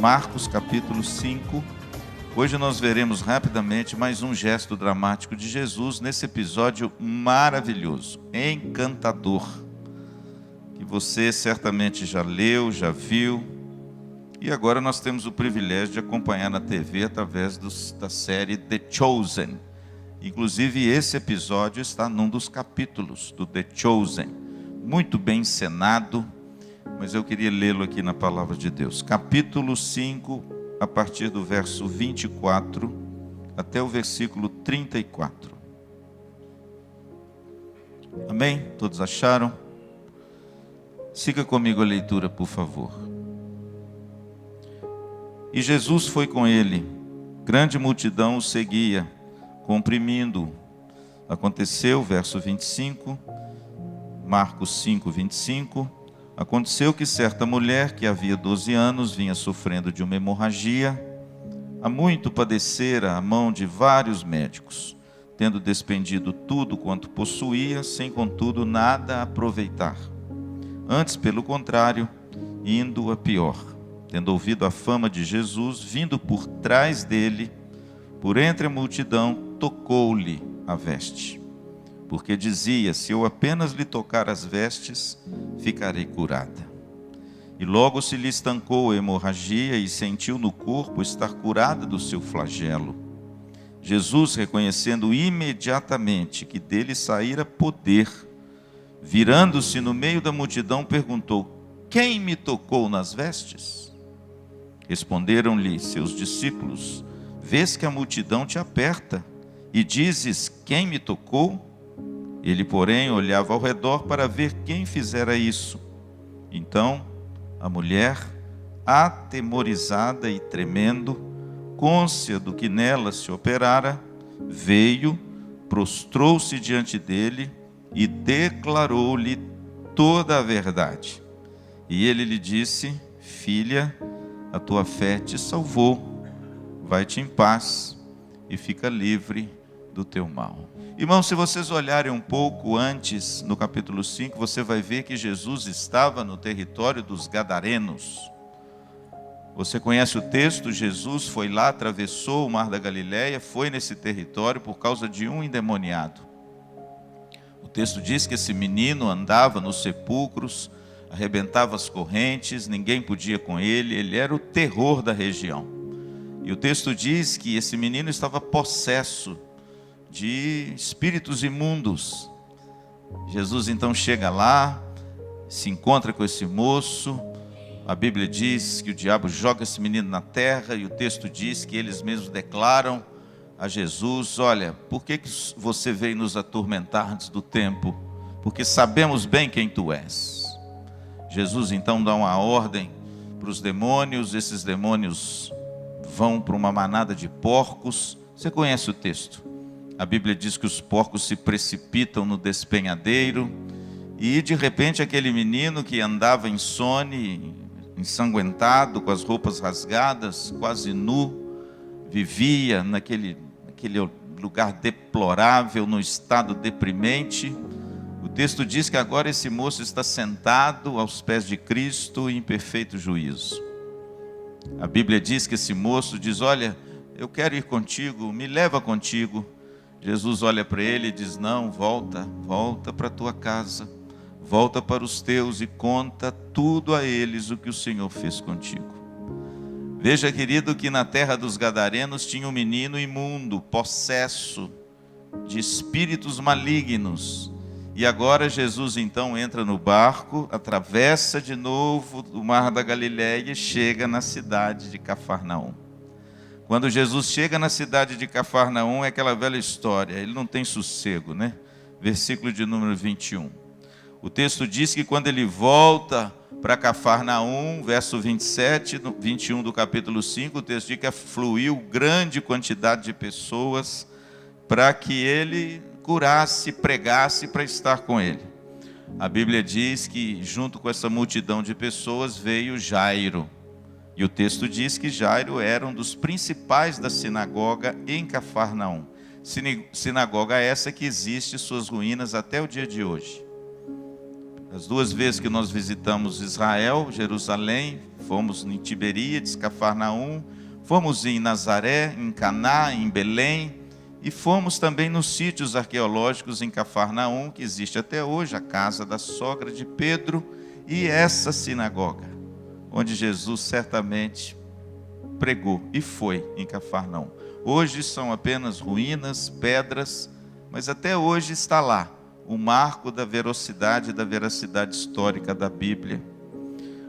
Marcos capítulo 5. Hoje nós veremos rapidamente mais um gesto dramático de Jesus nesse episódio maravilhoso, encantador, que você certamente já leu, já viu, e agora nós temos o privilégio de acompanhar na TV através da série The Chosen. Inclusive esse episódio está num dos capítulos do The Chosen, muito bem encenado, mas eu queria lê-lo aqui na palavra de Deus. Capítulo 5, a partir do verso 24 até o versículo 34. Amém? Todos acharam? Siga comigo a leitura, por favor. E Jesus foi com ele, grande multidão o seguia, comprimindo-o. Aconteceu, verso 25, Marcos 5, 25, aconteceu que certa mulher, que havia 12 anos, vinha sofrendo de uma hemorragia, há muito padecera à mão de vários médicos, tendo despendido tudo quanto possuía, sem contudo nada aproveitar. Antes, pelo contrário, indo a pior. Tendo ouvido a fama de Jesus, vindo por trás dele, por entre a multidão, tocou-lhe a veste. Porque dizia: se eu apenas lhe tocar as vestes, ficarei curada. E logo se lhe estancou a hemorragia e sentiu no corpo estar curada do seu flagelo. Jesus, reconhecendo imediatamente que dele saíra poder, virando-se no meio da multidão, perguntou: quem me tocou nas vestes? Responderam-lhe seus discípulos: vês que a multidão te aperta, e dizes: quem me tocou? Ele, porém, olhava ao redor para ver quem fizera isso. Então, a mulher, atemorizada e tremendo, cônscia do que nela se operara, veio, prostrou-se diante dele e declarou-lhe toda a verdade. E ele lhe disse: filha, a tua fé te salvou, vai-te em paz e fica livre do teu mal. Irmãos, se vocês olharem um pouco antes, no capítulo 5, você vai ver que Jesus estava no território dos Gadarenos. Você conhece o texto? Jesus foi lá, atravessou o mar da Galileia, foi nesse território por causa de um endemoniado. O texto diz que esse menino andava nos sepulcros, arrebentava as correntes, ninguém podia com ele, ele era o terror da região. E o texto diz que esse menino estava possesso de espíritos imundos. Jesus então chega lá, se encontra com esse moço. A Bíblia diz que o diabo joga esse menino na terra, e o texto diz que eles mesmos declaram a Jesus: olha, por que você veio nos atormentar antes do tempo? Porque sabemos bem quem tu és. Jesus então dá uma ordem para os demônios, esses demônios vão para uma manada de porcos. Você conhece o texto? A Bíblia diz que os porcos se precipitam no despenhadeiro, e de repente aquele menino que andava insone, ensanguentado, com as roupas rasgadas, quase nu, vivia naquele lugar deplorável, no estado deprimente. O texto diz que agora esse moço está sentado aos pés de Cristo em perfeito juízo. A Bíblia diz que esse moço diz: olha, eu quero ir contigo, me leva contigo. Jesus olha para ele e diz: não, volta para a tua casa, volta para os teus e conta tudo a eles o que o Senhor fez contigo. Veja, querido, que na terra dos Gadarenos tinha um menino imundo, possesso de espíritos malignos. E agora Jesus então entra no barco, atravessa de novo o mar da Galileia e chega na cidade de Cafarnaum. Quando Jesus chega na cidade de Cafarnaum, é aquela velha história, ele não tem sossego, né? Versículo de número 21. O texto diz que quando ele volta para Cafarnaum, verso 27, 21 do capítulo 5, o texto diz que afluiu grande quantidade de pessoas para que ele curasse, pregasse para estar com ele. A Bíblia diz que junto com essa multidão de pessoas veio Jairo. E o texto diz que Jairo era um dos principais da sinagoga em Cafarnaum. Sinagoga essa que existe suas ruínas até o dia de hoje. As 2 vezes que nós visitamos Israel, Jerusalém, fomos em Tiberíades, Cafarnaum, fomos em Nazaré, em Caná, em Belém, e fomos também nos sítios arqueológicos em Cafarnaum, que existe até hoje, a casa da sogra de Pedro, e essa sinagoga, onde Jesus certamente pregou e foi em Cafarnaum. Hoje são apenas ruínas, pedras, mas até hoje está lá o marco da veracidade histórica da Bíblia.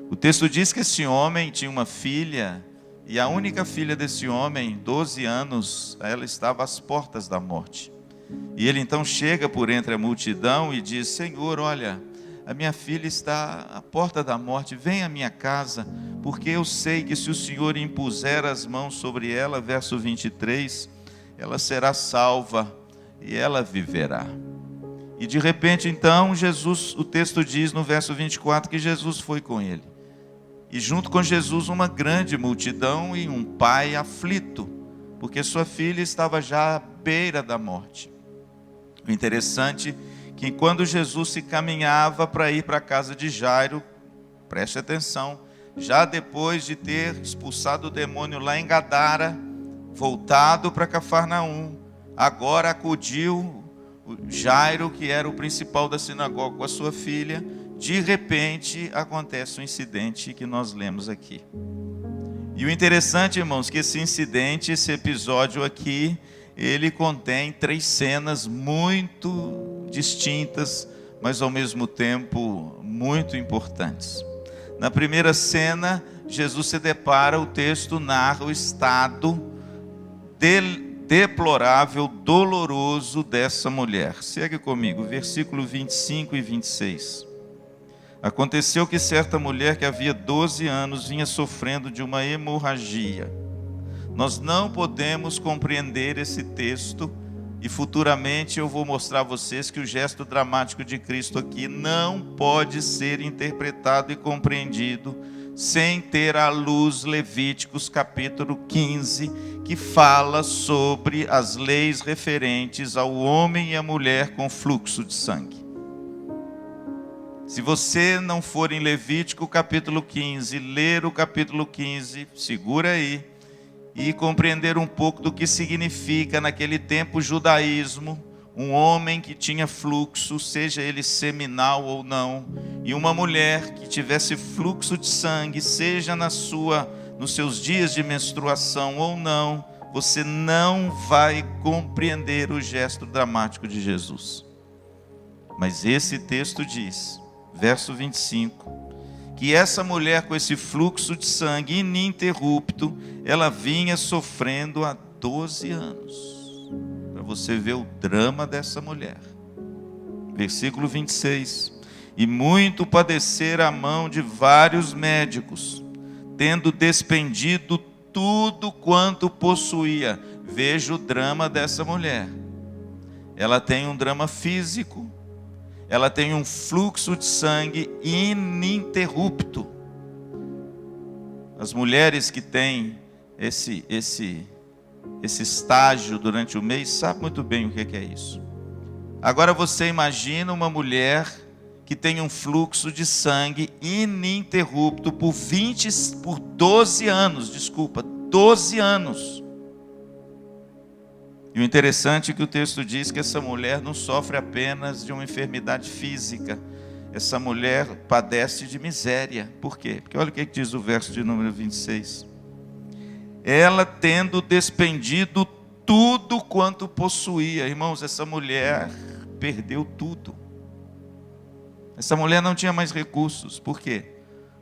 O texto diz que esse homem tinha uma filha, e a única filha desse homem, 12 anos, ela estava às portas da morte. E ele então chega por entre a multidão e diz: Senhor, olha, a minha filha está à porta da morte, vem à minha casa, porque eu sei que se o Senhor impuser as mãos sobre ela, verso 23, ela será salva e ela viverá. E de repente então Jesus, o texto diz no verso 24 que Jesus foi com ele. E junto com Jesus uma grande multidão e um pai aflito, porque sua filha estava já à beira da morte. O interessante é que quando Jesus se caminhava para ir para a casa de Jairo, preste atenção, já depois de ter expulsado o demônio lá em Gadara, voltado para Cafarnaum, agora acudiu o Jairo, que era o principal da sinagoga, com a sua filha. De repente acontece um incidente que nós lemos aqui. E o interessante, irmãos, que esse incidente, esse episódio aqui, ele contém 3 cenas muito distintas, mas ao mesmo tempo muito importantes. Na primeira cena, Jesus se depara, o texto narra o estado deplorável, doloroso dessa mulher. Segue comigo, versículo 25 e 26. Aconteceu que certa mulher que havia 12 anos vinha sofrendo de uma hemorragia. Nós não podemos compreender esse texto, e futuramente eu vou mostrar a vocês que o gesto dramático de Cristo aqui não pode ser interpretado e compreendido sem ter à luz Levíticos capítulo 15, que fala sobre as leis referentes ao homem e à mulher com fluxo de sangue. Se você não for em Levítico capítulo 15, ler o capítulo 15, segura aí, e compreender um pouco do que significa naquele tempo o judaísmo, um homem que tinha fluxo, seja ele seminal ou não, e uma mulher que tivesse fluxo de sangue, seja nos seus dias de menstruação ou não, você não vai compreender o gesto dramático de Jesus. Mas esse texto diz, verso 25, que essa mulher com esse fluxo de sangue ininterrupto, ela vinha sofrendo há 12 anos. Para você ver o drama dessa mulher. Versículo 26. E muito padecera a mão de vários médicos, tendo despendido tudo quanto possuía. Veja o drama dessa mulher. Ela tem um drama físico, ela tem um fluxo de sangue ininterrupto. As mulheres que têm esse estágio durante o mês sabem muito bem o que é isso. Agora você imagina uma mulher que tem um fluxo de sangue ininterrupto por 12 anos, 12 anos. E o interessante é que o texto diz que essa mulher não sofre apenas de uma enfermidade física. Essa mulher padece de miséria. Por quê? Porque olha o que diz o verso de número 26. Ela tendo despendido tudo quanto possuía. Irmãos, essa mulher perdeu tudo. Essa mulher não tinha mais recursos. Por quê?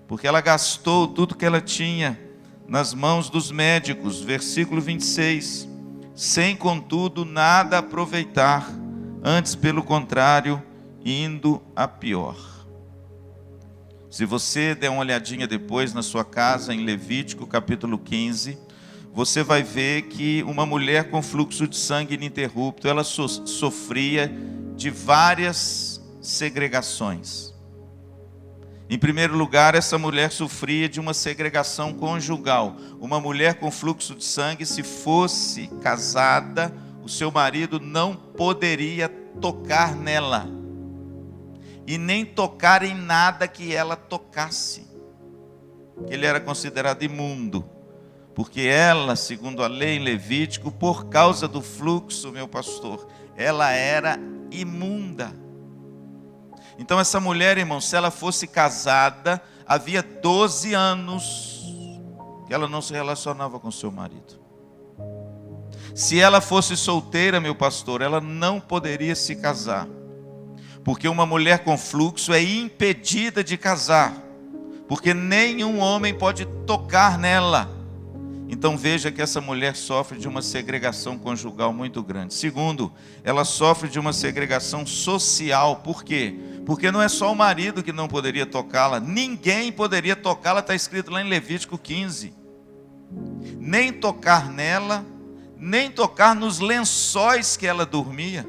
Porque ela gastou tudo que ela tinha nas mãos dos médicos. Versículo 26. Sem, contudo, nada aproveitar, antes, pelo contrário, indo a pior. Se você der uma olhadinha depois na sua casa, em Levítico, capítulo 15, você vai ver que uma mulher com fluxo de sangue ininterrupto, ela sofria de várias segregações. Em primeiro lugar, essa mulher sofria de uma segregação conjugal. Uma mulher com fluxo de sangue, se fosse casada, o seu marido não poderia tocar nela. e nem tocar em nada que ela tocasse. Ele era considerado imundo, porque ela, segundo a lei em Levítico, por causa do fluxo, meu pastor, ela era imunda. Então essa mulher, irmão, se ela fosse casada, havia 12 anos que ela não se relacionava com seu marido. Se ela fosse solteira, meu pastor, ela não poderia se casar, porque uma mulher com fluxo é impedida de casar, porque nenhum homem pode tocar nela. Então veja que essa mulher sofre de uma segregação conjugal muito grande. Segundo, ela sofre de uma segregação social. Por quê? Porque não é só o marido que não poderia tocá-la, ninguém poderia tocá-la, está escrito lá em Levítico 15. Nem tocar nela, nem tocar nos lençóis que ela dormia,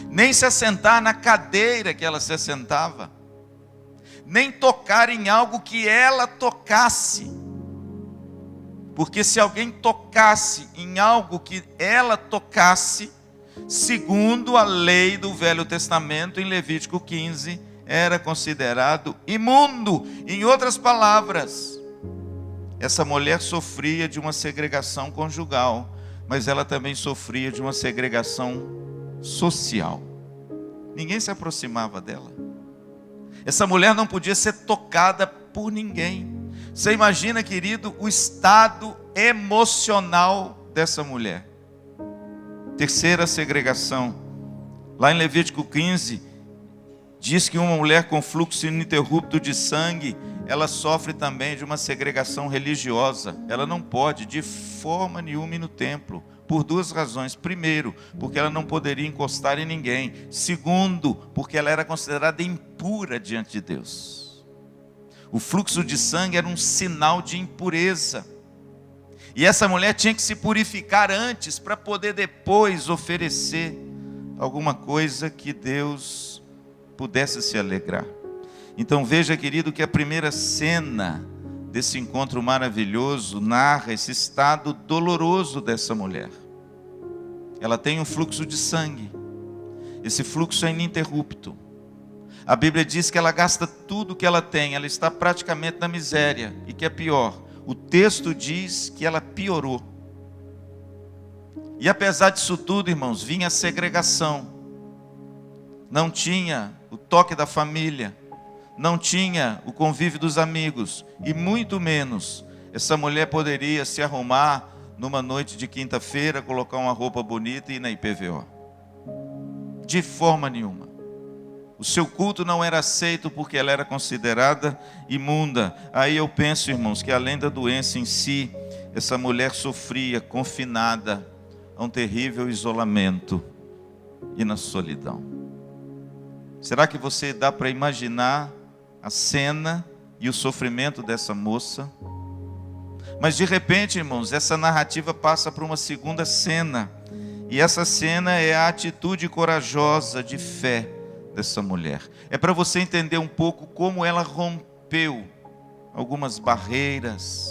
nem se assentar na cadeira que ela se assentava, nem tocar em algo que ela tocasse. Porque se alguém tocasse em algo que ela tocasse, segundo a lei do Velho Testamento, em Levítico 15, era considerado imundo. Em outras palavras, essa mulher sofria de uma segregação conjugal, mas ela também sofria de uma segregação social. Ninguém se aproximava dela. Essa mulher não podia ser tocada por ninguém. Você imagina, querido, o estado emocional dessa mulher. Terceira segregação. Lá em Levítico 15, diz que uma mulher com fluxo ininterrupto de sangue, ela sofre também de uma segregação religiosa. Ela não pode de forma nenhuma ir no templo, por duas razões. Primeiro, porque ela não poderia encostar em ninguém. Segundo, porque ela era considerada impura diante de Deus. O fluxo de sangue era um sinal de impureza. E essa mulher tinha que se purificar antes, para poder depois oferecer alguma coisa que Deus pudesse se alegrar. Então veja, querido, que a primeira cena desse encontro maravilhoso narra esse estado doloroso dessa mulher. Ela tem um fluxo de sangue. Esse fluxo é ininterrupto. A Bíblia diz que ela gasta tudo que ela tem, ela está praticamente na miséria. E que é pior, o texto diz que ela piorou. E apesar disso tudo, irmãos, vinha a segregação. Não tinha o toque da família, não tinha o convívio dos amigos, e muito menos essa mulher poderia se arrumar numa noite de quinta-feira, colocar uma roupa bonita e ir na IPVO. De forma nenhuma. O seu culto não era aceito porque ela era considerada imunda. Aí eu penso, irmãos, que além da doença em si, essa mulher sofria confinada a um terrível isolamento e na solidão. Será que você dá para imaginar a cena e o sofrimento dessa moça? Mas de repente, irmãos, essa narrativa passa para uma segunda cena. E essa cena é a atitude corajosa de fé dessa mulher. É para você entender um pouco como ela rompeu algumas barreiras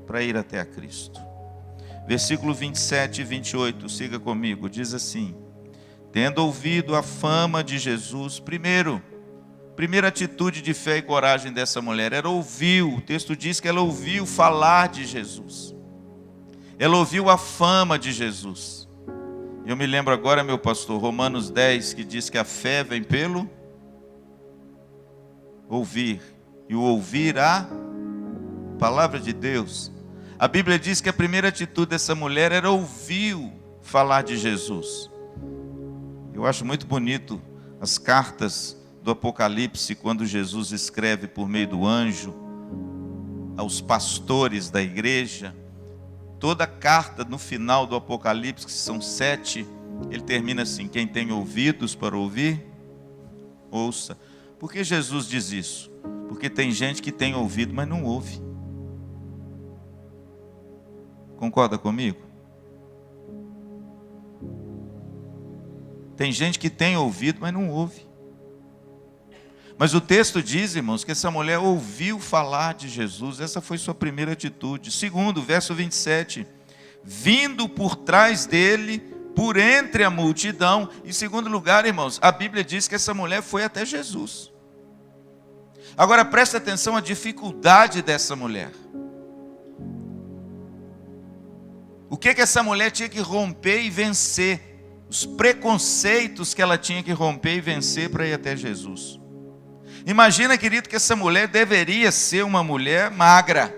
para ir até a Cristo. Versículo 27 e 28, siga comigo, diz assim: tendo ouvido a fama de Jesus, primeira atitude de fé e coragem dessa mulher era ouvir. O texto diz que ela ouviu falar de Jesus. Ela ouviu a fama de Jesus. Eu me lembro agora, meu pastor, Romanos 10, que diz que a fé vem pelo ouvir, e o ouvir a palavra de Deus. A Bíblia diz que a primeira atitude dessa mulher era ouvir falar de Jesus. Eu acho muito bonito as cartas do Apocalipse, quando Jesus escreve por meio do anjo aos pastores da igreja. Toda carta no final do Apocalipse, que são 7, ele termina assim: quem tem ouvidos para ouvir, ouça. Por que Jesus diz isso? Porque tem gente que tem ouvido, mas não ouve. Concorda comigo? Tem gente que tem ouvido, mas não ouve. Mas o texto diz, irmãos, que essa mulher ouviu falar de Jesus. Essa foi sua primeira atitude. Segundo, verso 27, vindo por trás dele, por entre a multidão. Em segundo lugar, irmãos, a Bíblia diz que essa mulher foi até Jesus. Agora presta atenção à dificuldade dessa mulher. O que essa mulher tinha que romper e vencer? Os preconceitos que ela tinha que romper e vencer para ir até Jesus. Imagina, querido, que essa mulher deveria ser uma mulher magra.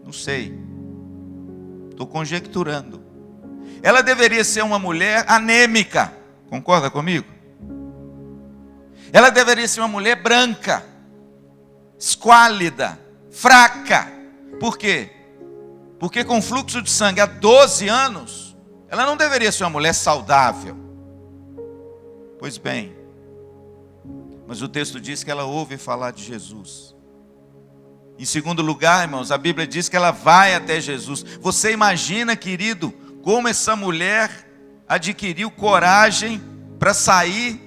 Não sei. Estou conjecturando. Ela deveria ser uma mulher anêmica. Concorda comigo? Ela deveria ser uma mulher branca, esquálida, fraca. Por quê? Porque com fluxo de sangue há 12 anos, ela não deveria ser uma mulher saudável. Pois bem, mas o texto diz que ela ouve falar de Jesus. Em segundo lugar, irmãos, a Bíblia diz que ela vai até Jesus. Você imagina, querido, como essa mulher adquiriu coragem para sair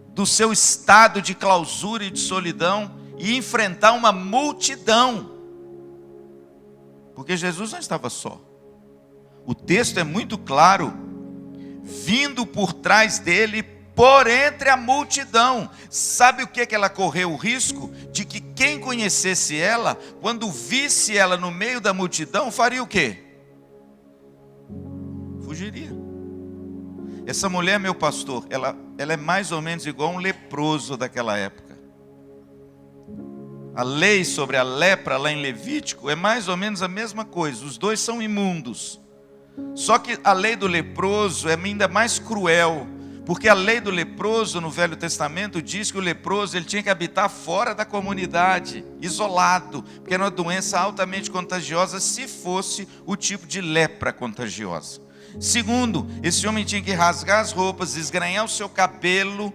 do seu estado de clausura e de solidão e enfrentar uma multidão. Porque Jesus não estava só. O texto é muito claro. Vindo por trás dele, por entre a multidão. Sabe o que ela correu o risco? De que quem conhecesse ela, quando visse ela no meio da multidão, faria o quê? Fugiria. Essa mulher, meu pastor, ela é mais ou menos igual a um leproso daquela época. A lei sobre a lepra lá em Levítico é mais ou menos a mesma coisa. Os dois são imundos. Só que a lei do leproso é ainda mais cruel. Porque a lei do leproso no Velho Testamento diz que o leproso ele tinha que habitar fora da comunidade, isolado. Porque era uma doença altamente contagiosa se fosse o tipo de lepra contagiosa. Segundo, esse homem tinha que rasgar as roupas, esgranhar o seu cabelo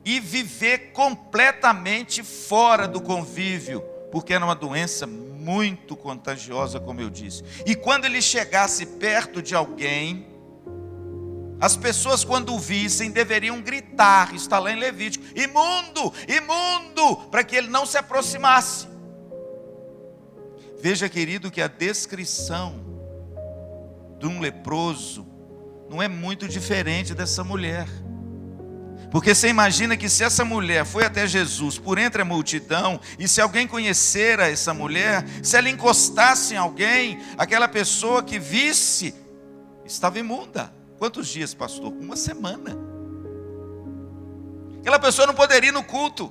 e viver completamente fora do convívio, porque era uma doença muito contagiosa, como eu disse. E quando ele chegasse perto de alguém, as pessoas quando o vissem deveriam gritar, está lá em Levítico, imundo, imundo, para que ele não se aproximasse. Veja, querido, que a descrição de um leproso não é muito diferente dessa mulher. Porque você imagina que se essa mulher foi até Jesus por entre a multidão, e se alguém conhecera essa mulher, se ela encostasse em alguém, aquela pessoa que visse, estava imunda. Quantos dias, pastor? Uma semana. Aquela pessoa não poderia ir no culto.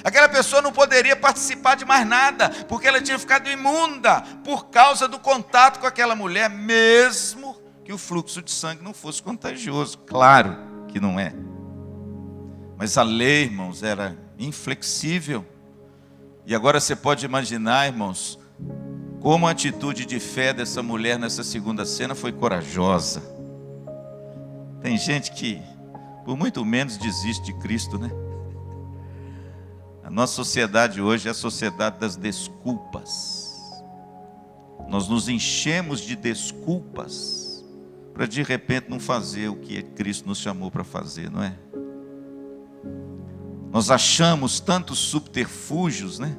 Aquela pessoa não poderia participar de mais nada, porque ela tinha ficado imunda por causa do contato com aquela mulher, mesmo que o fluxo de sangue não fosse contagioso. Claro que não é. Mas a lei, irmãos, era inflexível. E agora você pode imaginar, irmãos, como a atitude de fé dessa mulher nessa segunda cena foi corajosa. Tem gente que, por muito menos, desiste de Cristo, né? A nossa sociedade hoje é a sociedade das desculpas. Nós nos enchemos de desculpas para de repente não fazer o que Cristo nos chamou para fazer, não é? Nós achamos tantos subterfúgios, né?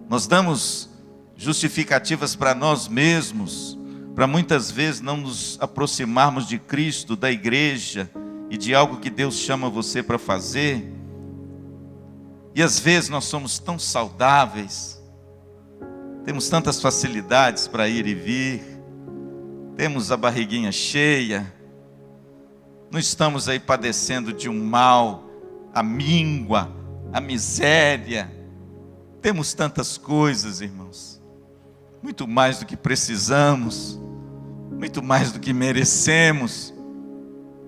Nós damos justificativas para nós mesmos, para muitas vezes não nos aproximarmos de Cristo, da igreja e de algo que Deus chama você para fazer. E às vezes nós somos tão saudáveis, temos tantas facilidades para ir e vir, temos a barriguinha cheia, não estamos aí padecendo de um mal, a míngua, a miséria. Temos tantas coisas, irmãos, muito mais do que precisamos, muito mais do que merecemos.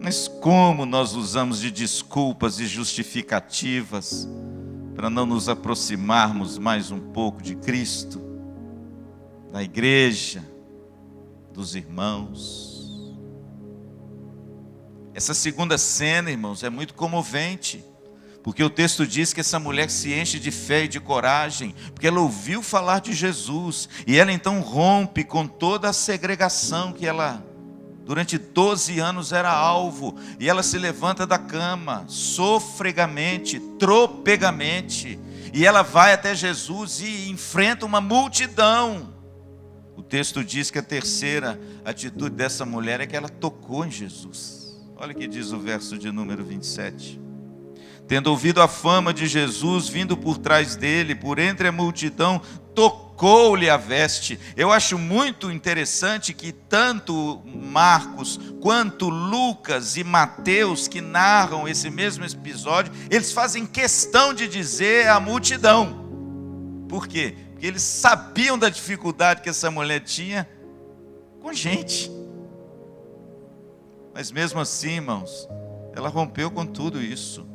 Mas como nós usamos de desculpas e justificativas para não nos aproximarmos mais um pouco de Cristo, da igreja, dos irmãos. Essa segunda cena, irmãos, é muito comovente, porque o texto diz que essa mulher se enche de fé e de coragem, porque ela ouviu falar de Jesus, e ela então rompe com toda a segregação que ela, durante 12 anos, era alvo, e ela se levanta da cama, sofregamente, tropegamente, e ela vai até Jesus e enfrenta uma multidão. O texto diz que a terceira atitude dessa mulher é que ela tocou em Jesus. Olha o que diz o verso de número 27. Tendo ouvido a fama de Jesus, vindo por trás dele, por entre a multidão, tocou-lhe a veste. Eu acho muito interessante que tanto Marcos, quanto Lucas e Mateus, que narram esse mesmo episódio, eles fazem questão de dizer a multidão. Por quê? Porque eles sabiam da dificuldade que essa mulher tinha com gente. Mas mesmo assim, irmãos, ela rompeu com tudo isso.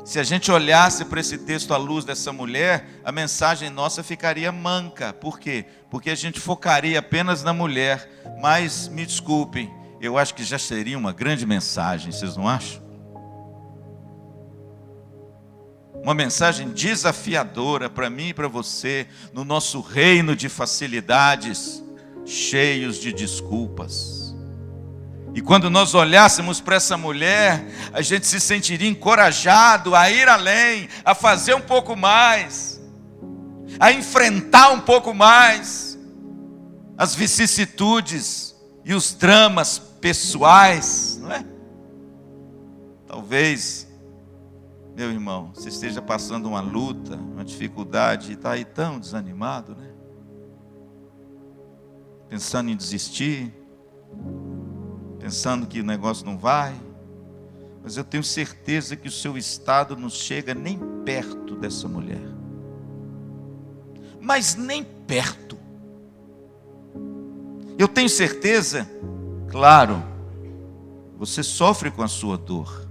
Se a gente olhasse para esse texto à luz dessa mulher, a mensagem nossa ficaria manca. Por quê? Porque a gente focaria apenas na mulher. Mas, me desculpem, eu acho que já seria uma grande mensagem, vocês não acham? Uma mensagem desafiadora para mim e para você, no nosso reino de facilidades, cheios de desculpas. E quando nós olhássemos para essa mulher, a gente se sentiria encorajado a ir além, a fazer um pouco mais, a enfrentar um pouco mais as vicissitudes e os dramas pessoais, não é? Talvez, meu irmão, você esteja passando uma luta, uma dificuldade, e está aí tão desanimado, né? Pensando em desistir, pensando que o negócio não vai, mas eu tenho certeza que o seu estado não chega nem perto dessa mulher, mas nem perto. Eu tenho certeza, claro, você sofre com a sua dor,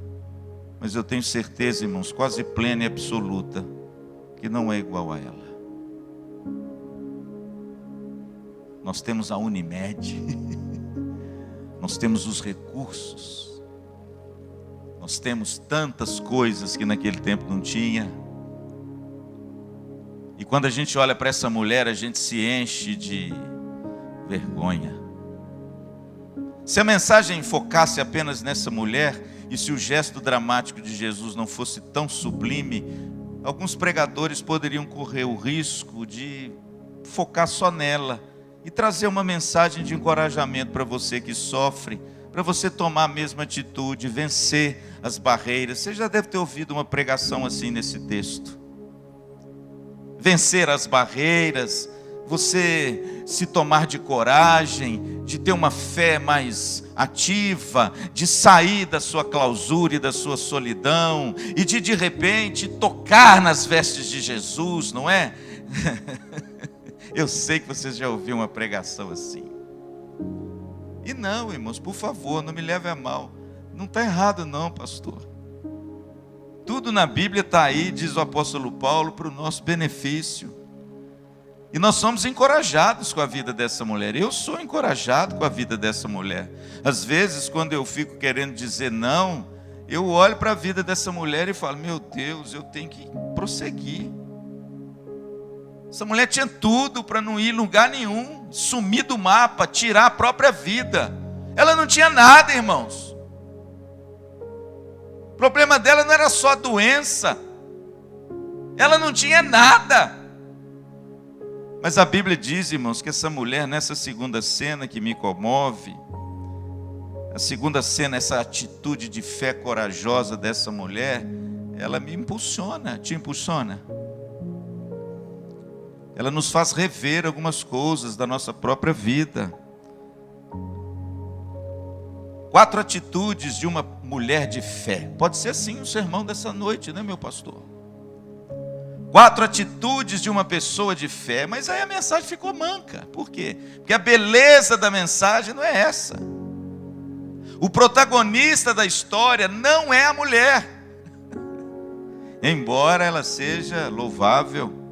mas eu tenho certeza, irmãos, quase plena e absoluta, que não é igual a ela. Nós temos a Unimed, nós temos os recursos, nós temos tantas coisas que naquele tempo não tinha. E quando a gente olha para essa mulher, a gente se enche de vergonha. Se a mensagem focasse apenas nessa mulher, e se o gesto dramático de Jesus não fosse tão sublime, alguns pregadores poderiam correr o risco de focar só nela e trazer uma mensagem de encorajamento para você que sofre, para você tomar a mesma atitude, vencer as barreiras. Você já deve ter ouvido uma pregação assim nesse texto. Vencer as barreiras, você se tomar de coragem, de ter uma fé mais ativa, de sair da sua clausura e da sua solidão, e de repente tocar nas vestes de Jesus, não é? Eu sei que vocês já ouviram uma pregação assim. E não, irmãos, por favor, não me leve a mal. Não está errado não, pastor. Tudo na Bíblia está aí, diz o apóstolo Paulo, para o nosso benefício. E nós somos encorajados com a vida dessa mulher. Eu sou encorajado com a vida dessa mulher. Às vezes, quando eu fico querendo dizer não, eu olho para a vida dessa mulher e falo, meu Deus, eu tenho que prosseguir. Essa mulher tinha tudo para não ir em lugar nenhum, sumir do mapa, tirar a própria vida. Ela não tinha nada, irmãos. O problema dela não era só a doença. Ela não tinha nada. Mas a Bíblia diz, irmãos, que essa mulher, nessa segunda cena que me comove, a segunda cena, essa atitude de fé corajosa dessa mulher, ela me impulsiona, te impulsiona. Ela nos faz rever algumas coisas da nossa própria vida. 4 atitudes de uma mulher de fé. Pode ser assim o sermão dessa noite, né, meu pastor? 4 atitudes de uma pessoa de fé. Mas aí a mensagem ficou manca. Por quê? Porque a beleza da mensagem não é essa. O protagonista da história não é a mulher, embora ela seja louvável.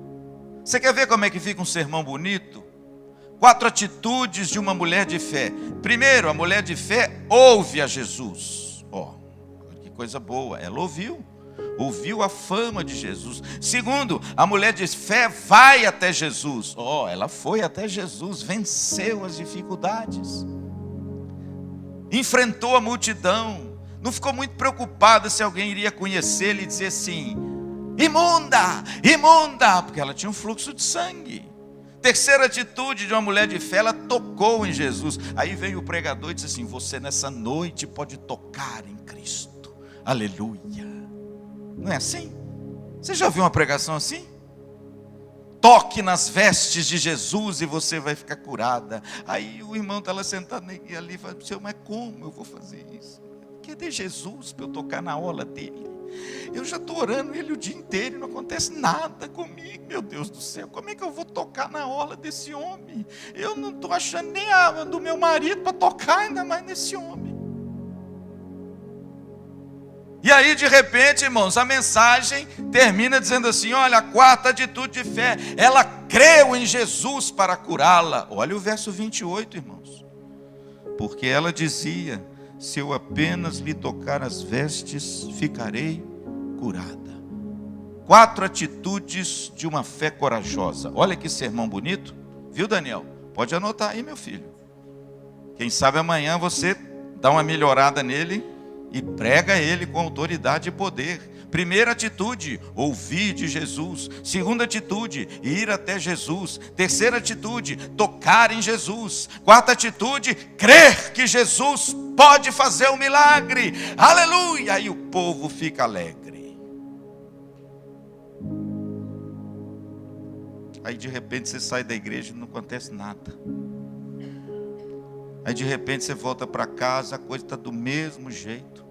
Você quer ver como é que fica um sermão bonito? 4 atitudes de uma mulher de fé. Primeiro, a mulher de fé ouve a Jesus. Que coisa boa, ela ouviu a fama de Jesus. Segundo, a mulher de fé vai até Jesus. Ela foi até Jesus, venceu as dificuldades, enfrentou a multidão, não ficou muito preocupada se alguém iria conhecê-la e dizer assim, imunda, imunda, porque ela tinha um fluxo de sangue. Terceira atitude de uma mulher de fé, ela tocou em Jesus. Aí vem o pregador e diz assim: você nessa noite pode tocar em Cristo. Aleluia. Não é assim? Você já ouviu uma pregação assim? Toque nas vestes de Jesus e você vai ficar curada. Aí o irmão está lá sentado ali e fala: mas como eu vou fazer isso? Cadê Jesus para eu tocar na orla dele? Eu já estou orando ele o dia inteiro e não acontece nada comigo, meu Deus do céu. Como é que eu vou tocar na orla desse homem? Eu não estou achando nem a do meu marido para tocar, ainda mais nesse homem. E aí, de repente, irmãos, a mensagem termina dizendo assim: olha, a quarta atitude de fé, ela creu em Jesus para curá-la. Olha o verso 28, irmãos. Porque ela dizia: se eu apenas lhe tocar as vestes, ficarei curada. 4 atitudes de uma fé corajosa. Olha que sermão bonito. Viu, Daniel? Pode anotar aí, meu filho. Quem sabe amanhã você dá uma melhorada nele e prega ele com autoridade e poder. Primeira atitude, ouvir de Jesus. Segunda atitude, ir até Jesus. Terceira atitude, tocar em Jesus. Quarta atitude, crer que Jesus pode fazer um milagre. Aleluia! Aí o povo fica alegre. Aí de repente você sai da igreja e não acontece nada. Aí de repente você volta para casa, a coisa está do mesmo jeito.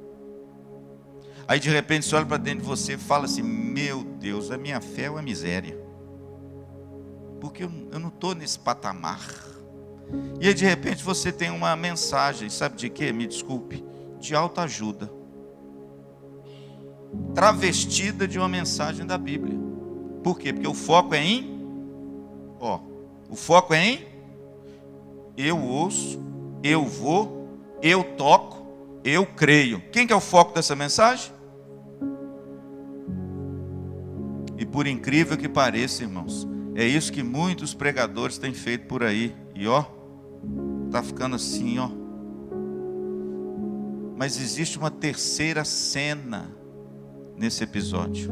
Aí de repente você olha para dentro de você e fala assim: meu Deus, a minha fé é uma miséria. Porque eu não estou nesse patamar. E aí de repente você tem uma mensagem, sabe de quê? Me desculpe, de autoajuda. Travestida de uma mensagem da Bíblia. Por quê? Porque o foco é em... o foco é em... eu ouço, eu vou, eu toco, eu creio. Quem que é o foco dessa mensagem? E por incrível que pareça, irmãos, é isso que muitos pregadores têm feito por aí. E está ficando assim, Mas existe uma terceira cena nesse episódio.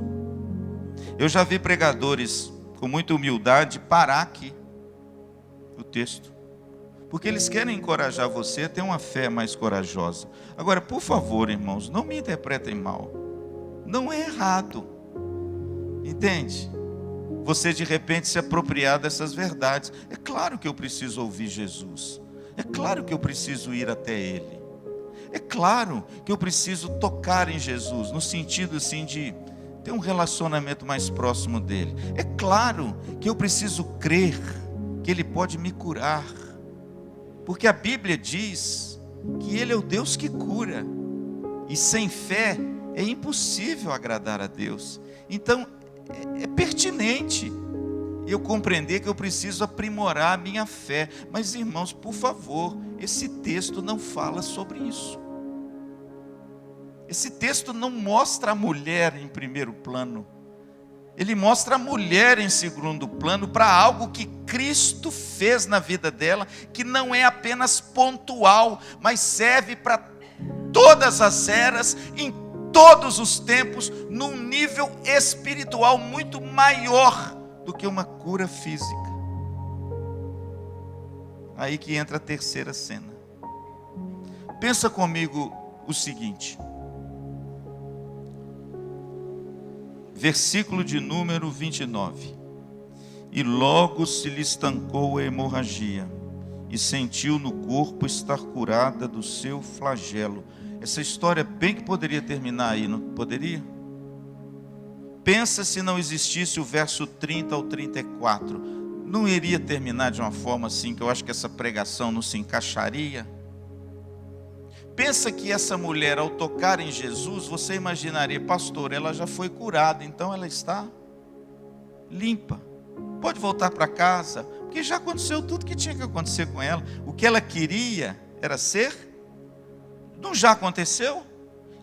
Eu já vi pregadores com muita humildade parar aqui o texto, porque eles querem encorajar você a ter uma fé mais corajosa. Agora, por favor, irmãos, não me interpretem mal. Não é errado, entende? Você de repente se apropriar dessas verdades. É claro que eu preciso ouvir Jesus. É claro que eu preciso ir até Ele. É claro que eu preciso tocar em Jesus, no sentido assim de ter um relacionamento mais próximo dEle. É claro que eu preciso crer que Ele pode me curar. Porque a Bíblia diz que Ele é o Deus que cura. E sem fé é impossível agradar a Deus. Então, é pertinente eu compreender que eu preciso aprimorar a minha fé. Mas, irmãos, por favor, esse texto não fala sobre isso. Esse texto não mostra a mulher em primeiro plano. Ele mostra a mulher em segundo plano para algo que Cristo fez na vida dela, que não é apenas pontual, mas serve para todas as eras, em todos os tempos, num nível espiritual muito maior do que uma cura física. Aí que entra a terceira cena. Pensa comigo o seguinte. Versículo de número 29. E logo se lhe estancou a hemorragia, e sentiu no corpo estar curada do seu flagelo. Essa história bem que poderia terminar aí, não poderia? Pensa se não existisse o verso 30 ao 34. Não iria terminar de uma forma assim, que eu acho que essa pregação não se encaixaria? Pensa que essa mulher, ao tocar em Jesus, você imaginaria: pastor, ela já foi curada, então ela está limpa. Pode voltar para casa, porque já aconteceu tudo que tinha que acontecer com ela. O que ela queria era ser, não já aconteceu?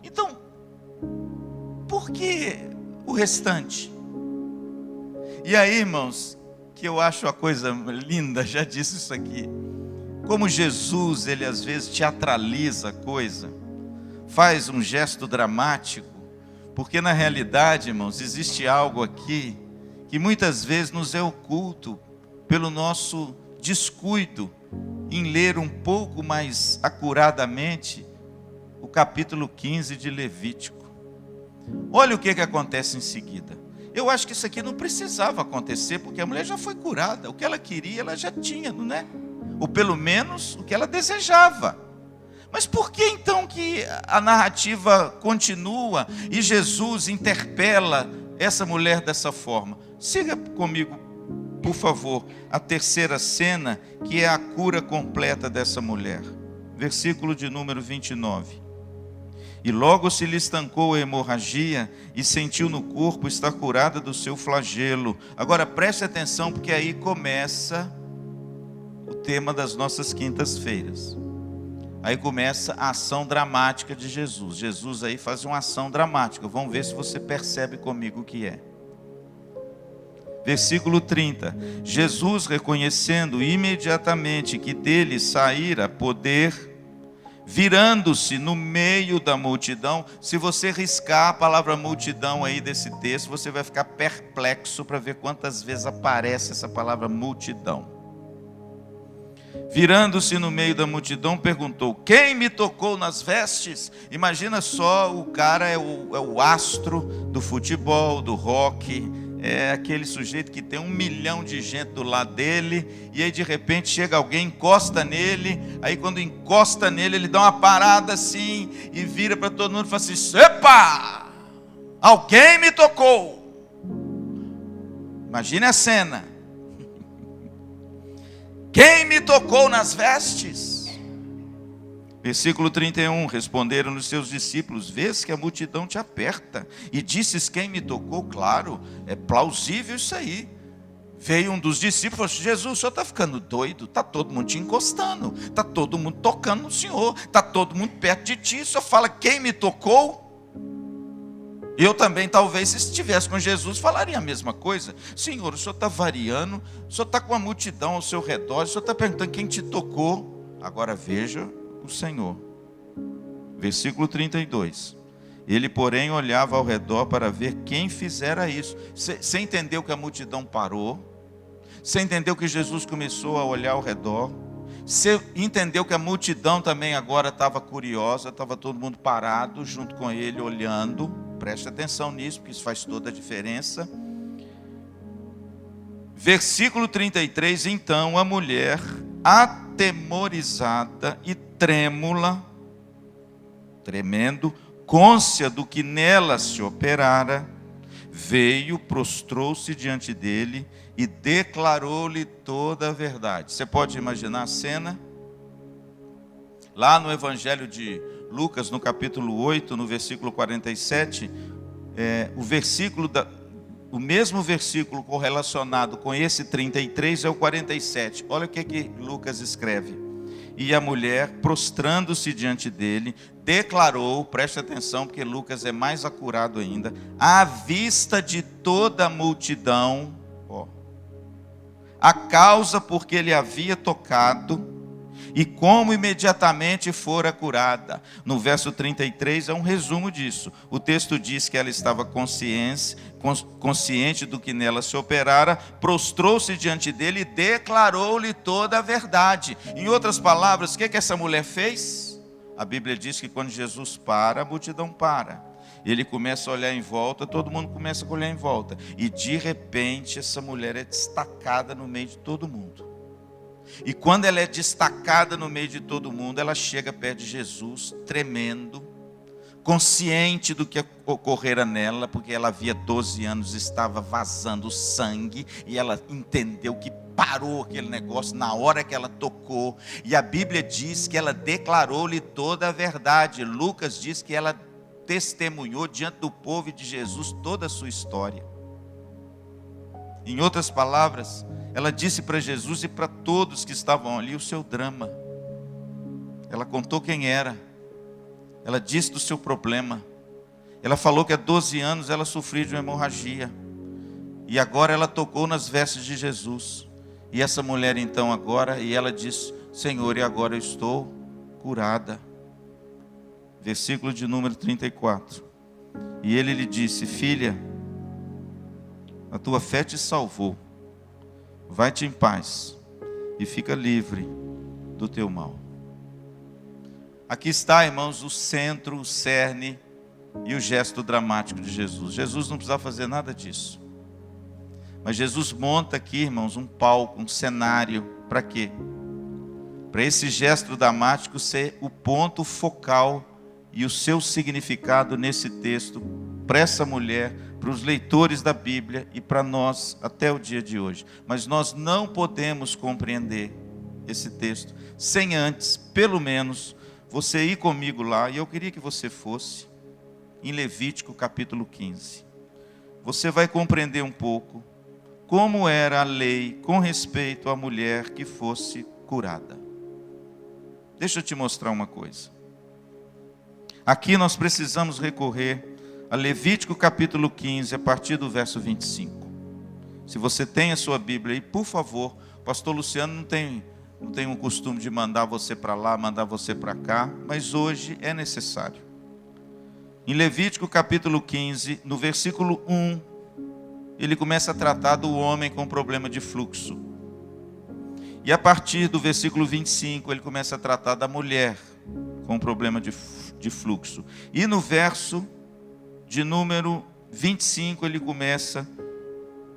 Então, por que o restante? E aí, irmãos, que eu acho a coisa linda, já disse isso aqui. Como Jesus, ele às vezes teatraliza a coisa, faz um gesto dramático, porque na realidade, irmãos, existe algo aqui que muitas vezes nos é oculto pelo nosso descuido em ler um pouco mais acuradamente o capítulo 15 de Levítico. Olha o que acontece em seguida. Eu acho que isso aqui não precisava acontecer, porque a mulher já foi curada. O que ela queria, ela já tinha, não é? Ou pelo menos o que ela desejava. Mas por que então que a narrativa continua e Jesus interpela essa mulher dessa forma? Siga comigo, por favor, a terceira cena, que é a cura completa dessa mulher. Versículo de número 29. E logo se lhe estancou a hemorragia e sentiu no corpo estar curada do seu flagelo. Agora preste atenção, porque aí começa o tema das nossas quintas-feiras. Aí começa a ação dramática de Jesus. Jesus aí faz uma ação dramática. Vamos ver se você percebe comigo o que é. Versículo 30. Jesus, reconhecendo imediatamente que dele saíra poder, virando-se no meio da multidão. Se você riscar a palavra multidão aí desse texto, você vai ficar perplexo para ver quantas vezes aparece essa palavra multidão. Virando-se no meio da multidão, perguntou: quem me tocou nas vestes? Imagina só, o cara é o astro do futebol, do rock, é aquele sujeito que tem 1 milhão de gente do lado dele, e aí de repente chega alguém, encosta nele, aí quando encosta nele, ele dá uma parada assim, e vira para todo mundo e fala assim: epa! Alguém me tocou! Imagine a cena. Quem me tocou nas vestes? Versículo 31, responderam os seus discípulos: vês que a multidão te aperta, e disses quem me tocou? Claro, é plausível isso aí. Veio um dos discípulos e falou: Jesus, o senhor está ficando doido? Está todo mundo te encostando, está todo mundo tocando no senhor, está todo mundo perto de ti, o senhor fala quem me tocou? Eu também, talvez, se estivesse com Jesus, falaria a mesma coisa. Senhor, o senhor está variando, o senhor está com a multidão ao seu redor, o senhor está perguntando quem te tocou. Agora veja o Senhor. Versículo 32. Ele, porém, olhava ao redor para ver quem fizera isso. Você entendeu que a multidão parou? Você entendeu que Jesus começou a olhar ao redor? Você entendeu que a multidão também agora estava curiosa, estava todo mundo parado junto com ele, olhando. Preste atenção nisso, porque isso faz toda a diferença. Versículo 33, então a mulher, atemorizada e trêmula, tremendo, cônscia do que nela se operara, veio, prostrou-se diante dele e declarou-lhe toda a verdade. Você pode imaginar a cena? Lá no Evangelho de Lucas, no capítulo 8, no versículo 47, o mesmo versículo correlacionado com esse 33 é o 47. Olha o que Lucas escreve. E a mulher, prostrando-se diante dele, declarou, preste atenção, porque Lucas é mais acurado ainda, à vista de toda a multidão, a causa porque ele havia tocado, e como imediatamente fora curada. No verso 33 é um resumo disso. O texto diz que ela estava consciente do que nela se operara, prostrou-se diante dele e declarou-lhe toda a verdade. Em outras palavras, o que essa mulher fez? A Bíblia diz que quando Jesus para, a multidão para. Ele começa a olhar em volta, todo mundo começa a olhar em volta. E de repente essa mulher é destacada no meio de todo mundo. E quando ela é destacada no meio de todo mundo, ela chega perto de Jesus, tremendo, consciente do que ocorrera nela, porque ela havia 12 anos, estava vazando sangue, e ela entendeu que parou aquele negócio na hora que ela tocou. E a Bíblia diz que ela declarou-lhe toda a verdade. Lucas diz que ela testemunhou diante do povo e de Jesus toda a sua história. Em outras palavras, ela disse para Jesus e para todos que estavam ali o seu drama. Ela contou quem era. Ela disse do seu problema. Ela falou que há 12 anos ela sofria de uma hemorragia. E agora ela tocou nas vestes de Jesus. E essa mulher então agora, e ela disse: Senhor, e agora eu estou curada. Versículo de número 34. E ele lhe disse: Filha, a tua fé te salvou. vai-te em paz e fica livre do teu mal. Aqui está, irmãos, o centro, o cerne e o gesto dramático de Jesus. Jesus não precisava fazer nada disso. Mas Jesus monta aqui, irmãos, um palco, um cenário. Para quê? Para esse gesto dramático ser o ponto focal e o seu significado nesse texto, para essa mulher, para os leitores da Bíblia e para nós até o dia de hoje. Mas nós não podemos compreender esse texto sem antes, pelo menos, você ir comigo lá, e eu queria que você fosse, em Levítico capítulo 15. Você vai compreender um pouco como era a lei com respeito à mulher que fosse curada. Deixa eu te mostrar uma coisa. Aqui nós precisamos recorrer a Levítico capítulo 15, a partir do verso 25. Se você tem a sua Bíblia aí, por favor, o pastor Luciano não tem o costume de mandar você para lá, mandar você para cá, mas hoje é necessário. Em Levítico capítulo 15, no versículo 1, ele começa a tratar do homem com problema de fluxo. E a partir do versículo 25, ele começa a tratar da mulher com problema de fluxo. E no verso de número 25, ele começa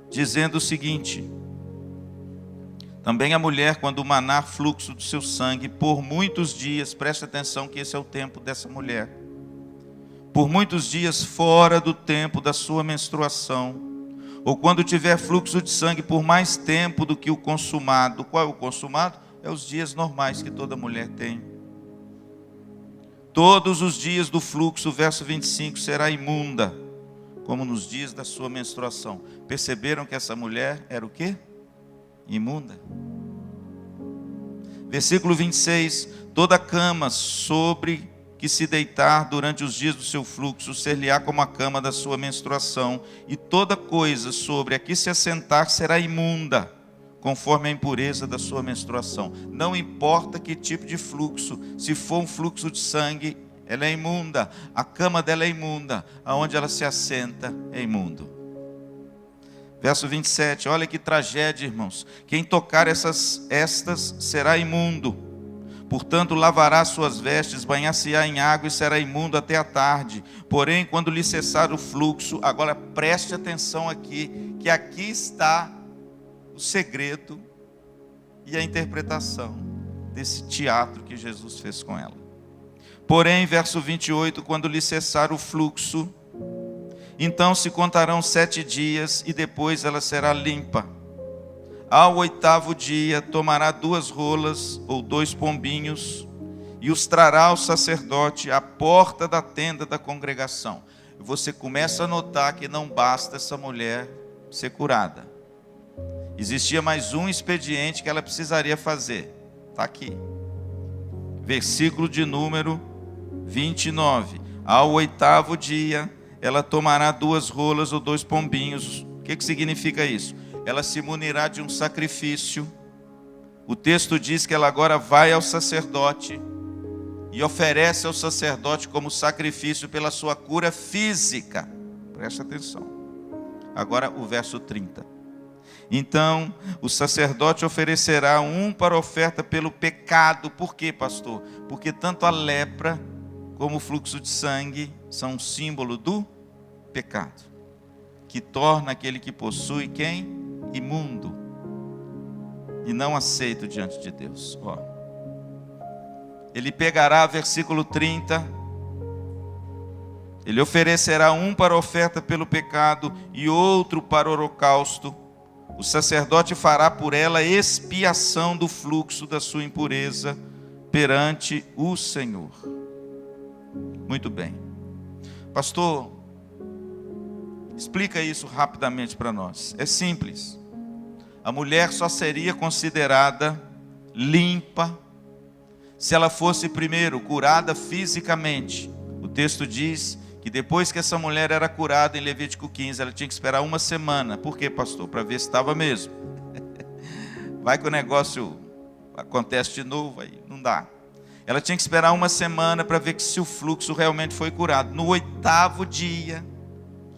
dizendo o seguinte: também a mulher, quando manar fluxo do seu sangue por muitos dias, preste atenção que esse é o tempo dessa mulher, por muitos dias fora do tempo da sua menstruação, ou quando tiver fluxo de sangue por mais tempo do que o consumado. Qual é o consumado? É os dias normais que toda mulher tem. Todos os dias do fluxo, verso 25, será imunda, como nos dias da sua menstruação. Perceberam que essa mulher era o quê? Imunda. Versículo 26, toda cama sobre que se deitar durante os dias do seu fluxo, ser-lhe-á como a cama da sua menstruação, e toda coisa sobre a que se assentar será imunda, conforme a impureza da sua menstruação. Não importa que tipo de fluxo, se for um fluxo de sangue, ela é imunda, a cama dela é imunda, aonde ela se assenta é imundo. Verso 27, olha que tragédia, irmãos. Quem tocar estas será imundo. Portanto, lavará suas vestes, banhar-se-á em água e será imundo até a tarde. Porém, quando lhe cessar o fluxo, agora preste atenção aqui, que aqui está o segredo e a interpretação desse teatro que Jesus fez com ela. Porém, verso 28, quando lhe cessar o fluxo, então se contarão 7 dias e depois ela será limpa. Ao 8º dia tomará 2 rolas ou 2 pombinhos e os trará ao sacerdote à porta da tenda da congregação. Você começa a notar que não basta essa mulher ser curada. Existia mais um expediente que ela precisaria fazer. Está aqui. Versículo de número 29. Ao 8º dia ela tomará 2 rolas ou 2 pombinhos. O que significa isso? Ela se munirá de um sacrifício. O texto diz que ela agora vai ao sacerdote e oferece ao sacerdote como sacrifício pela sua cura física. Preste atenção. Agora o verso 30. Então o sacerdote oferecerá um para oferta pelo pecado. Por quê, pastor? Porque tanto a lepra como o fluxo de sangue são um símbolo do pecado, que torna aquele que possui quem? Imundo e não aceito diante de Deus. Ele pegará, versículo 30, ele oferecerá um para oferta pelo pecado e outro para o holocausto. O sacerdote fará por ela expiação do fluxo da sua impureza perante o Senhor. Muito bem. Pastor, explica isso rapidamente para nós. É simples. A mulher só seria considerada limpa se ela fosse primeiro curada fisicamente. O texto diz que depois que essa mulher era curada em Levítico 15, ela tinha que esperar 1 semana. Por quê, pastor? Para ver se estava mesmo. Vai que o negócio acontece de novo, aí não dá. Ela tinha que esperar 1 semana para ver se o fluxo realmente foi curado. No 8º dia,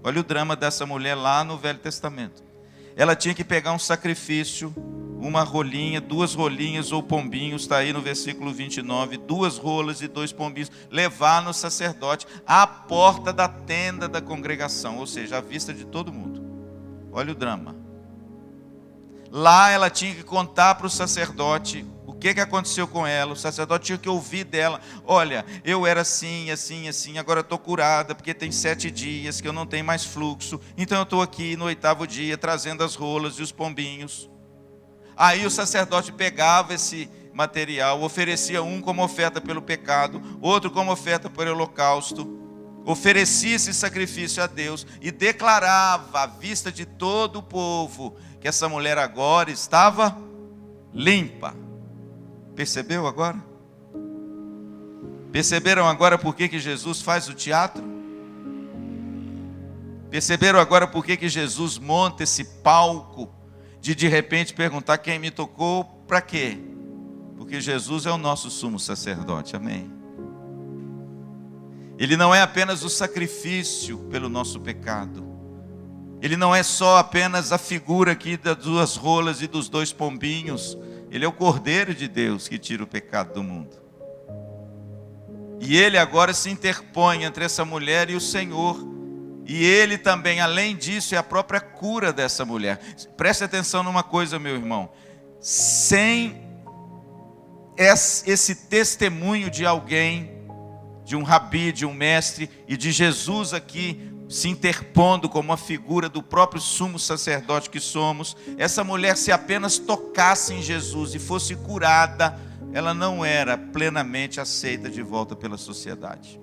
olha o drama dessa mulher lá no Velho Testamento. ela tinha que pegar um sacrifício, uma rolinha, 2 rolinhas ou pombinhos, está aí no versículo 29, 2 rolas e 2 pombinhos, levar no sacerdote à porta da tenda da congregação, ou seja, à vista de todo mundo. Olha o drama. Lá ela tinha que contar para o sacerdote o que aconteceu com ela. O sacerdote tinha que ouvir dela: olha, eu era assim, assim, assim, agora estou curada, porque tem 7 dias que eu não tenho mais fluxo, então eu estou aqui no 8º dia, trazendo as rolas e os pombinhos. Aí o sacerdote pegava esse material, oferecia um como oferta pelo pecado, outro como oferta por holocausto, oferecia esse sacrifício a Deus e declarava à vista de todo o povo que essa mulher agora estava limpa. Percebeu agora? Perceberam agora por que Jesus faz o teatro? Perceberam agora por que Jesus monta esse palco de repente perguntar quem me tocou, para quê? Porque Jesus é o nosso sumo sacerdote, amém? Ele não é apenas o sacrifício pelo nosso pecado. Ele não é só apenas a figura aqui das 2 rolas e dos 2 pombinhos. Ele é o Cordeiro de Deus que tira o pecado do mundo. E ele agora se interpõe entre essa mulher e o Senhor. E ele também, além disso, é a própria cura dessa mulher. Preste atenção numa coisa, meu irmão. Sem esse testemunho de alguém, de um rabi, de um mestre, e de Jesus aqui se interpondo como uma figura do próprio sumo sacerdote que somos, essa mulher, se apenas tocasse em Jesus e fosse curada, ela não era plenamente aceita de volta pela sociedade.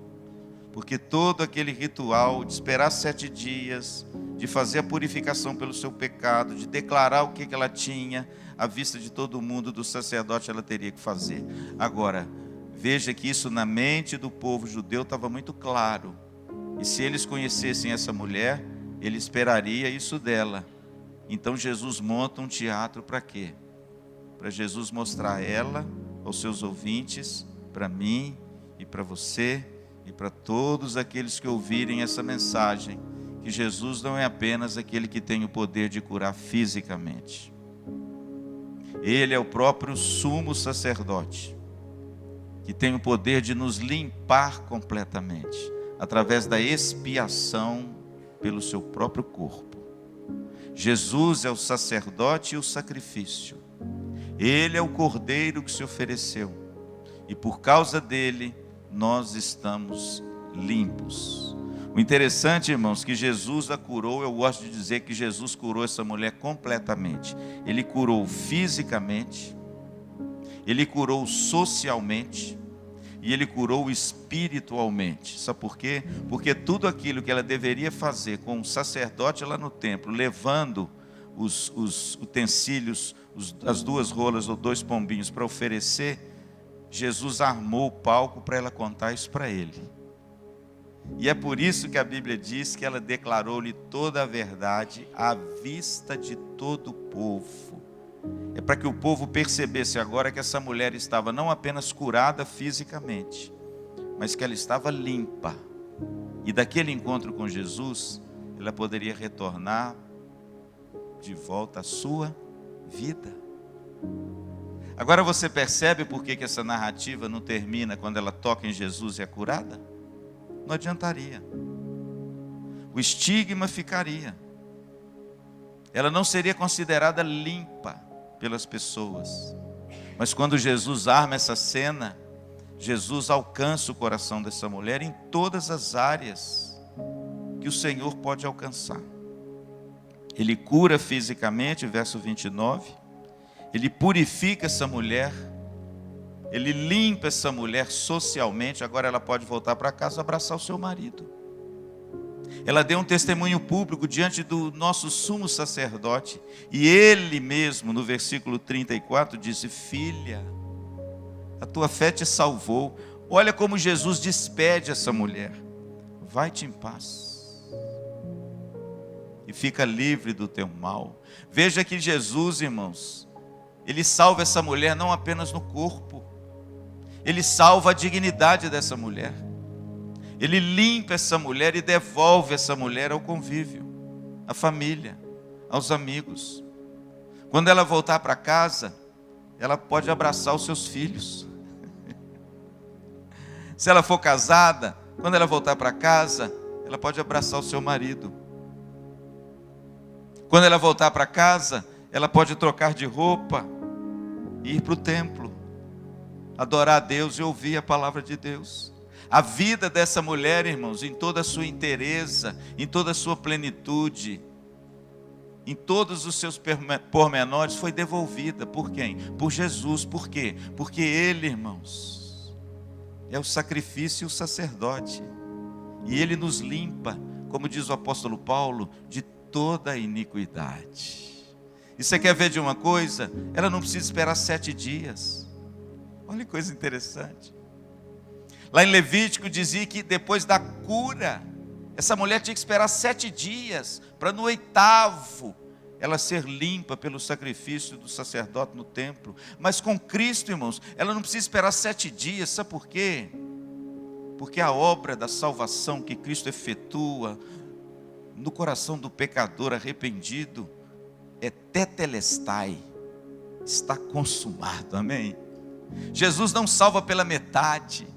Porque todo aquele ritual de esperar 7 dias, de fazer a purificação pelo seu pecado, de declarar o que ela tinha, à vista de todo mundo, do sacerdote, ela teria que fazer. Agora, veja que isso na mente do povo judeu estava muito claro. E se eles conhecessem essa mulher, ele esperaria isso dela. Então Jesus monta um teatro para quê? Para Jesus mostrar ela aos seus ouvintes, para mim e para você, e para todos aqueles que ouvirem essa mensagem, que Jesus não é apenas aquele que tem o poder de curar fisicamente. Ele é o próprio sumo sacerdote, que tem o poder de nos limpar completamente, através da expiação pelo seu próprio corpo. Jesus é o sacerdote e o sacrifício. Ele é o Cordeiro que se ofereceu, e por causa dele, nós estamos limpos. O interessante, irmãos, que Jesus a curou. Eu gosto de dizer que Jesus curou essa mulher completamente. Ele curou fisicamente, ele curou socialmente e ele curou espiritualmente. Sabe por quê? Porque tudo aquilo que ela deveria fazer com o sacerdote lá no templo, levando os utensílios, as 2 rolas ou 2 pombinhos para oferecer, Jesus armou o palco para ela contar isso para ele. E é por isso que a Bíblia diz que ela declarou-lhe toda a verdade à vista de todo o povo. É para que o povo percebesse agora que essa mulher estava não apenas curada fisicamente, mas que ela estava limpa. E daquele encontro com Jesus, ela poderia retornar de volta à sua vida. Agora você percebe por que essa narrativa não termina quando ela toca em Jesus e é curada? Não adiantaria. O estigma ficaria. Ela não seria considerada limpa pelas pessoas. Mas quando Jesus arma essa cena, Jesus alcança o coração dessa mulher em todas as áreas que o Senhor pode alcançar. Ele cura fisicamente, verso 29. Ele purifica essa mulher, ele limpa essa mulher socialmente. Agora ela pode voltar para casa e abraçar o seu marido. Ela deu um testemunho público diante do nosso sumo sacerdote. E ele mesmo, no versículo 34, disse: filha, a tua fé te salvou. Olha como Jesus despede essa mulher: vai-te em paz e fica livre do teu mal. Veja que Jesus, irmãos, ele salva essa mulher não apenas no corpo, ele salva a dignidade dessa mulher. Ele limpa essa mulher e devolve essa mulher ao convívio, à família, aos amigos. Quando ela voltar para casa, ela pode abraçar os seus filhos. Se ela for casada, quando ela voltar para casa, ela pode abraçar o seu marido. Quando ela voltar para casa, ela pode trocar de roupa e ir para o templo, adorar a Deus e ouvir a palavra de Deus. A vida dessa mulher, irmãos, em toda a sua inteireza, em toda a sua plenitude, em todos os seus pormenores, foi devolvida. Por quem? Por Jesus. Por quê? Porque Ele, irmãos, é o sacrifício e o sacerdote. E Ele nos limpa, como diz o apóstolo Paulo, de toda a iniquidade. E você quer ver de uma coisa? Ela não precisa esperar 7 dias. Olha que coisa interessante. Lá em Levítico dizia que depois da cura, essa mulher tinha que esperar 7 dias, para no 8º ela ser limpa pelo sacrifício do sacerdote no templo. Mas com Cristo, irmãos, ela não precisa esperar 7 dias. Sabe por quê? Porque a obra da salvação que Cristo efetua no coração do pecador arrependido é tetelestai, está consumado, amém? Jesus não salva pela metade,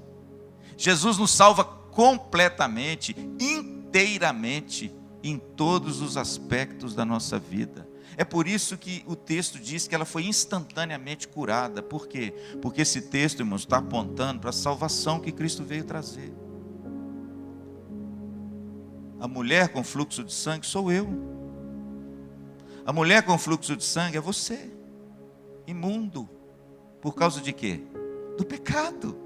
Jesus nos salva completamente, inteiramente, em todos os aspectos da nossa vida. É por isso que o texto diz que ela foi instantaneamente curada. Por quê? Porque esse texto, irmãos, está apontando para a salvação que Cristo veio trazer. A mulher com fluxo de sangue sou eu. A mulher com fluxo de sangue é você, imundo. Por causa de quê? Do pecado.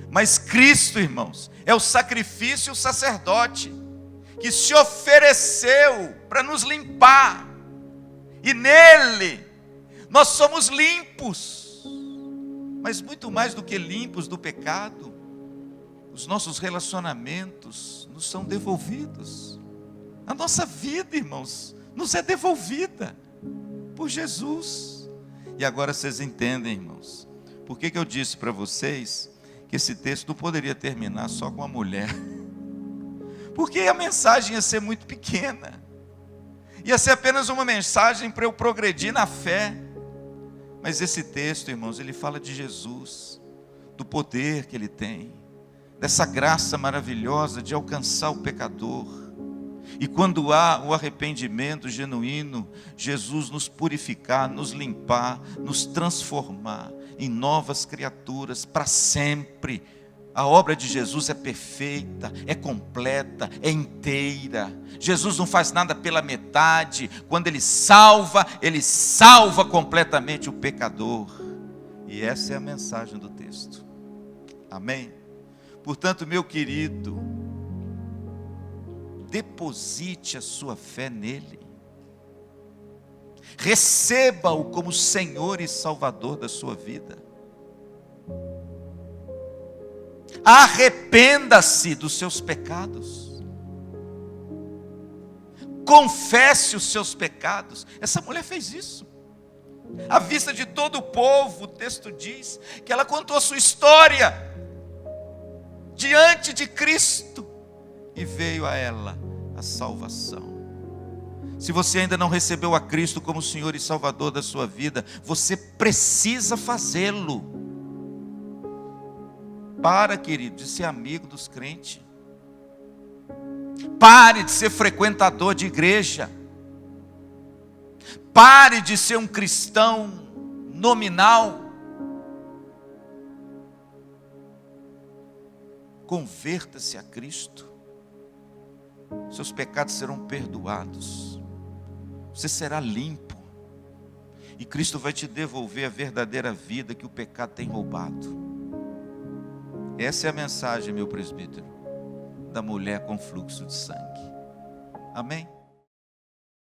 Mas Cristo, irmãos, é o sacrifício e o sacerdote que se ofereceu para nos limpar. E nele nós somos limpos. Mas muito mais do que limpos do pecado, os nossos relacionamentos nos são devolvidos. A nossa vida, irmãos, nos é devolvida por Jesus. E agora vocês entendem, irmãos, por que eu disse para vocês que esse texto não poderia terminar só com a mulher? Porque a mensagem ia ser muito pequena, ia ser apenas uma mensagem para eu progredir na fé. Mas esse texto, irmãos, ele fala de Jesus, do poder que Ele tem, dessa graça maravilhosa de alcançar o pecador. E quando há o arrependimento genuíno, Jesus nos purificar, nos limpar, nos transformar em novas criaturas para sempre. A obra de Jesus é perfeita, é completa, é inteira. Jesus não faz nada pela metade. Quando Ele salva completamente o pecador. E essa é a mensagem do texto. Amém? Portanto, meu querido, deposite a sua fé nele. Receba-o como Senhor e Salvador da sua vida. Arrependa-se dos seus pecados. Confesse os seus pecados. Essa mulher fez isso. À vista de todo o povo, o texto diz que ela contou a sua história diante de Cristo e veio a ela a salvação. Se você ainda não recebeu a Cristo como Senhor e Salvador da sua vida, você precisa fazê-lo. Para, querido, de ser amigo dos crentes. Pare de ser frequentador de igreja. Pare de ser um cristão nominal. Converta-se a Cristo. Seus pecados serão perdoados. Você será limpo. E Cristo vai te devolver a verdadeira vida que o pecado tem roubado. Essa é a mensagem, meu presbítero, da mulher com fluxo de sangue. Amém?